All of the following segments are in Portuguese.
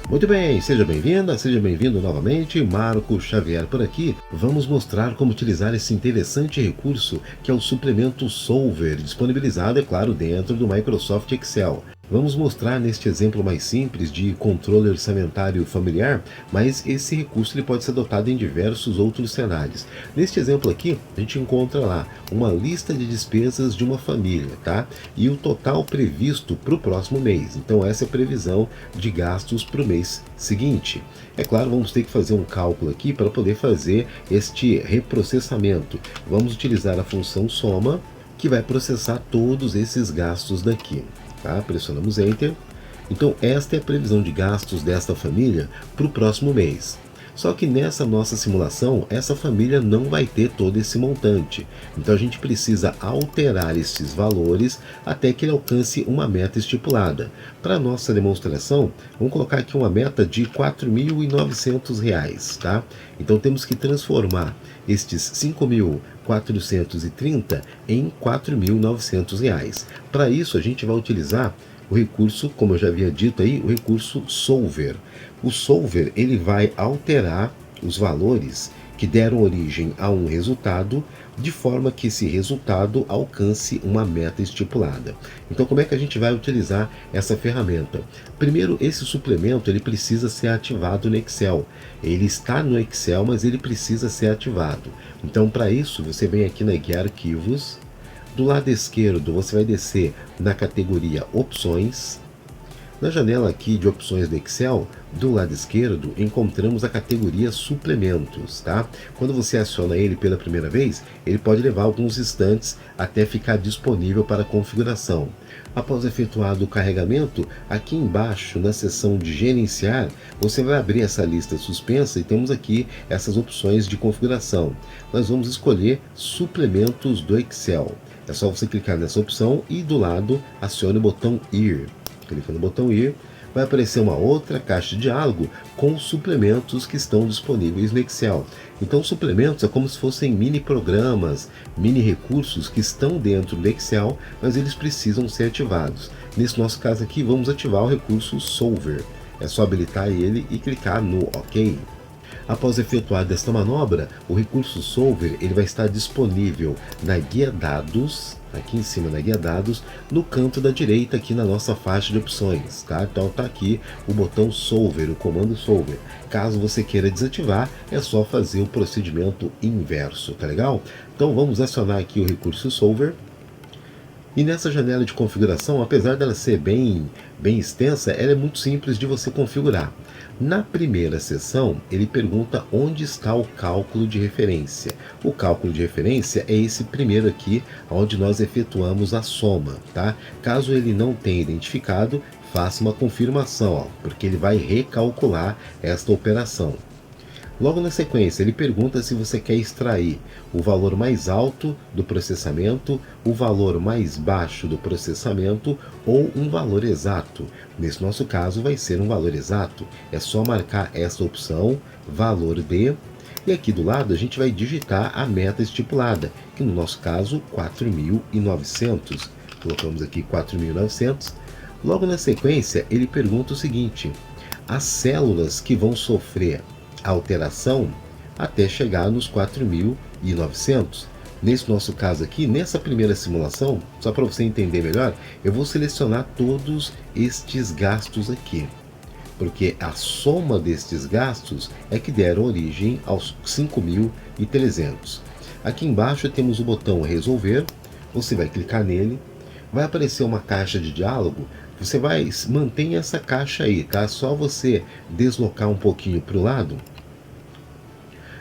Muito bem, seja bem-vinda, seja bem-vindo novamente, Marco Xavier por aqui. Vamos mostrar como utilizar esse interessante recurso que é o suplemento Solver, disponibilizado, é claro, dentro do Microsoft Excel. Vamos mostrar neste exemplo mais simples de controle orçamentário familiar, mas esse recurso ele pode ser adotado em diversos outros cenários. Neste exemplo aqui, a gente encontra lá uma lista de despesas de uma família, tá? E o total previsto para o próximo mês. Então essa é a previsão de gastos para o mês seguinte. É claro, vamos ter que fazer um cálculo aqui para poder fazer este reprocessamento. Vamos utilizar a função soma, que vai processar todos esses gastos daqui. Tá? Pressionamos Enter. Então esta é a previsão de gastos desta família para o próximo mês. Só que nessa nossa simulação, essa família não vai ter todo esse montante. Então a gente precisa alterar esses valores até que ele alcance uma meta estipulada. Para a nossa demonstração, vamos colocar aqui uma meta de R$ 4.900, tá? Então temos que transformar estes 5.430 em R$ 4.900. Para isso a gente vai utilizar o recurso, como eu já havia dito aí, o recurso Solver. O Solver ele vai alterar os valores que deram origem a um resultado, de forma que esse resultado alcance uma meta estipulada. Então, como é que a gente vai utilizar essa ferramenta? Primeiro, esse suplemento ele precisa ser ativado no Excel. Ele está no Excel, mas ele precisa ser ativado. Então, para isso, você vem aqui na guia Arquivos. Do lado esquerdo, você vai descer na categoria Opções. Na janela aqui de opções do Excel, do lado esquerdo, encontramos a categoria Suplementos, tá? Quando você aciona ele pela primeira vez, ele pode levar alguns instantes até ficar disponível para configuração. Após efetuado o carregamento, aqui embaixo, na seção de Gerenciar, você vai abrir essa lista suspensa e temos aqui essas opções de configuração. Nós vamos escolher Suplementos do Excel. É só você clicar nessa opção e do lado acione o botão Ir. Clica no botão Ir, vai aparecer uma outra caixa de diálogo com os suplementos que estão disponíveis no Excel. Então, suplementos é como se fossem mini programas, mini recursos que estão dentro do Excel, mas eles precisam ser ativados. Nesse nosso caso aqui, vamos ativar o recurso Solver. É só habilitar ele e clicar no OK. Após efetuar esta manobra, o recurso Solver ele vai estar disponível na guia Dados, aqui em cima na guia Dados, no canto da direita aqui na nossa faixa de opções, tá? Então está aqui o botão Solver, o comando Solver. Caso você queira desativar, é só fazer o procedimento inverso, tá legal? Então vamos acionar aqui o recurso Solver. E nessa janela de configuração, apesar dela ser bem extensa, ela é muito simples de você configurar. Na primeira seção, ele pergunta onde está o cálculo de referência. O cálculo de referência é esse primeiro aqui, onde nós efetuamos a soma, tá? Caso ele não tenha identificado, faça uma confirmação, ó, porque ele vai recalcular esta operação. Logo na sequência, ele pergunta se você quer extrair o valor mais alto do processamento, o valor mais baixo do processamento ou um valor exato. Nesse nosso caso, vai ser um valor exato. É só marcar essa opção, valor de, e aqui do lado a gente vai digitar a meta estipulada, que no nosso caso, 4.900. Colocamos aqui 4.900. Logo na sequência, ele pergunta o seguinte: as células que vão sofrer alteração até chegar nos 4.900. Nesse nosso caso aqui, nessa primeira simulação, só para você entender melhor, eu vou selecionar todos estes gastos aqui, porque a soma destes gastos é que deram origem aos 5.300. Aqui embaixo temos o botão Resolver, você vai clicar nele, vai aparecer uma caixa de diálogo. Você vai manter essa caixa aí, tá? Só você deslocar um pouquinho para o lado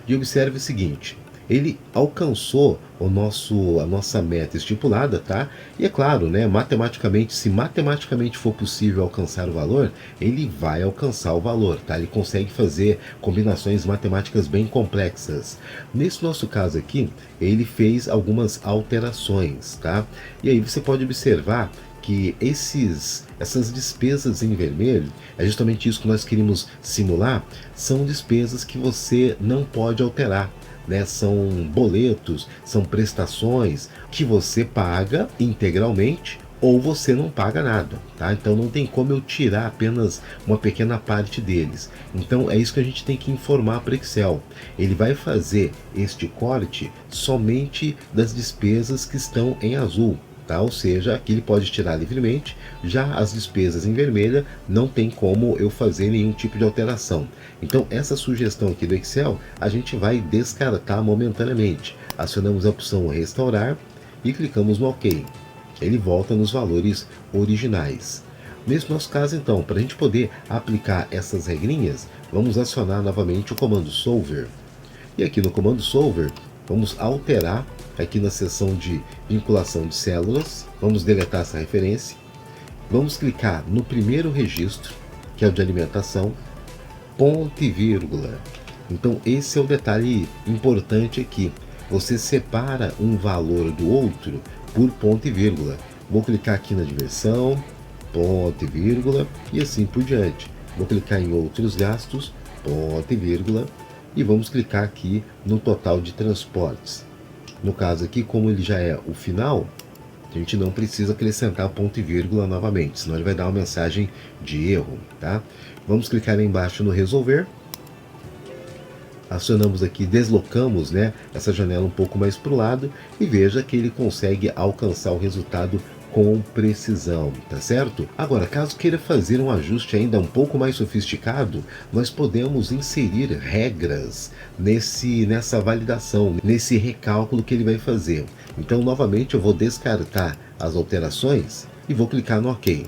e observe o seguinte: ele alcançou a nossa meta estipulada, tá? E é claro, né, matematicamente, se matematicamente for possível alcançar o valor, ele vai alcançar o valor, tá? Ele consegue fazer combinações matemáticas bem complexas. Nesse nosso caso aqui, ele fez algumas alterações, tá? E aí você pode observar que essas despesas em vermelho, é justamente isso que nós queríamos simular, são despesas que você não pode alterar, né? São boletos, são prestações que você paga integralmente ou você não paga nada, tá? Então não tem como eu tirar apenas uma pequena parte deles. Então é isso que a gente tem que informar para o Excel. Ele vai fazer este corte somente das despesas que estão em azul, tá? Ou seja, aqui ele pode tirar livremente, já as despesas em vermelha não tem como eu fazer nenhum tipo de alteração. Então essa sugestão aqui do Excel a gente vai descartar momentaneamente. Acionamos a opção restaurar e clicamos no OK. Ele volta nos valores originais. Nesse nosso caso, então, para a gente poder aplicar essas regrinhas, vamos acionar novamente o comando Solver. E aqui no comando Solver, vamos alterar aqui na seção de vinculação de células, vamos deletar essa referência, vamos clicar no primeiro registro, que é o de alimentação, ponto e vírgula. Então esse é o detalhe importante aqui. Você separa um valor do outro por ponto e vírgula. Vou clicar aqui na diversão, ponto e vírgula, e assim por diante. Vou clicar em outros gastos, ponto e vírgula, e vamos clicar aqui no total de transportes. No caso aqui, como ele já é o final, a gente não precisa acrescentar ponto e vírgula novamente, senão ele vai dar uma mensagem de erro, tá? Vamos clicar aí embaixo no resolver. Acionamos aqui, deslocamos, né, essa janela um pouco mais para o lado e veja que ele consegue alcançar o resultado com precisão, tá certo? Agora, caso queira fazer um ajuste ainda um pouco mais sofisticado, nós podemos inserir regras nessa validação, nesse recálculo que ele vai fazer. Então, novamente, eu vou descartar as alterações e vou clicar no OK.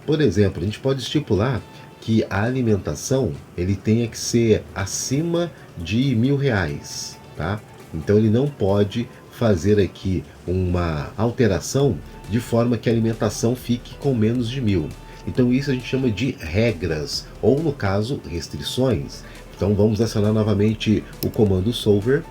Por exemplo, a gente pode estipular que a alimentação ele tenha que ser acima de R$ 1.000, tá? Então ele não pode fazer aqui uma alteração de forma que a alimentação fique com menos de 1.000. Então isso a gente chama de regras, ou no caso, restrições. Então vamos acionar novamente o comando Solver.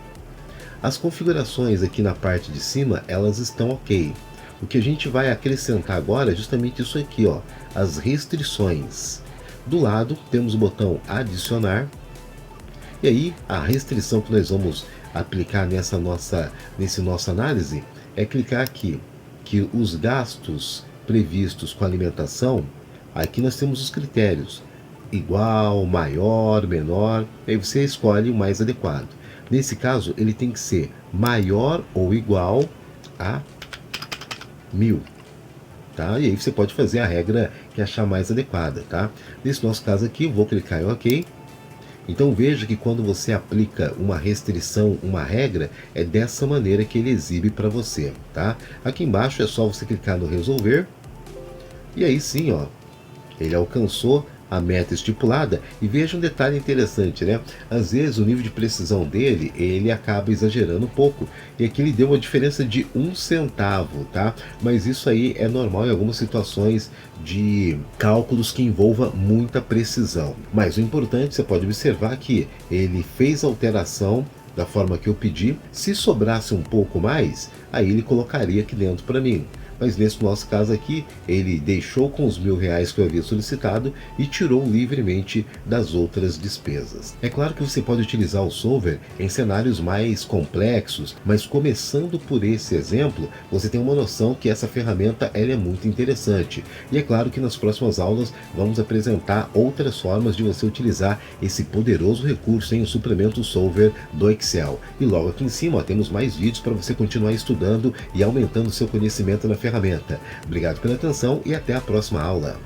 As configurações aqui na parte de cima, elas estão ok. O que a gente vai acrescentar agora é justamente isso aqui, ó, as restrições. Do lado temos o botão adicionar, e aí a restrição que nós vamos aplicar nessa nossa análise é clicar aqui, que os gastos previstos com alimentação, aqui nós temos os critérios, igual, maior, menor, aí você escolhe o mais adequado. Nesse caso ele tem que ser maior ou igual a 1.000. Tá? E aí você pode fazer a regra que achar mais adequada, tá? Nesse nosso caso aqui, eu vou clicar em OK. Então veja que quando você aplica uma restrição, uma regra, é dessa maneira que ele exibe para você, tá? Aqui embaixo é só você clicar no resolver, e aí sim, ó, ele alcançou a meta estipulada. E veja um detalhe interessante, né? Às vezes o nível de precisão dele, ele acaba exagerando um pouco. E aqui ele deu uma diferença de 1 centavo, tá? Mas isso aí é normal em algumas situações de cálculos que envolva muita precisão. Mas o importante, você pode observar que ele fez a alteração da forma que eu pedi. Se sobrasse um pouco mais, aí ele colocaria aqui dentro para mim. Mas nesse nosso caso aqui, ele deixou com os R$ 1.000 que eu havia solicitado e tirou livremente das outras despesas. É claro que você pode utilizar o Solver em cenários mais complexos, mas começando por esse exemplo, você tem uma noção que essa ferramenta ela é muito interessante. E é claro que nas próximas aulas vamos apresentar outras formas de você utilizar esse poderoso recurso em um suplemento Solver do Excel. E logo aqui em cima, ó, temos mais vídeos para você continuar estudando e aumentando seu conhecimento na ferramenta. Obrigado pela atenção e até a próxima aula.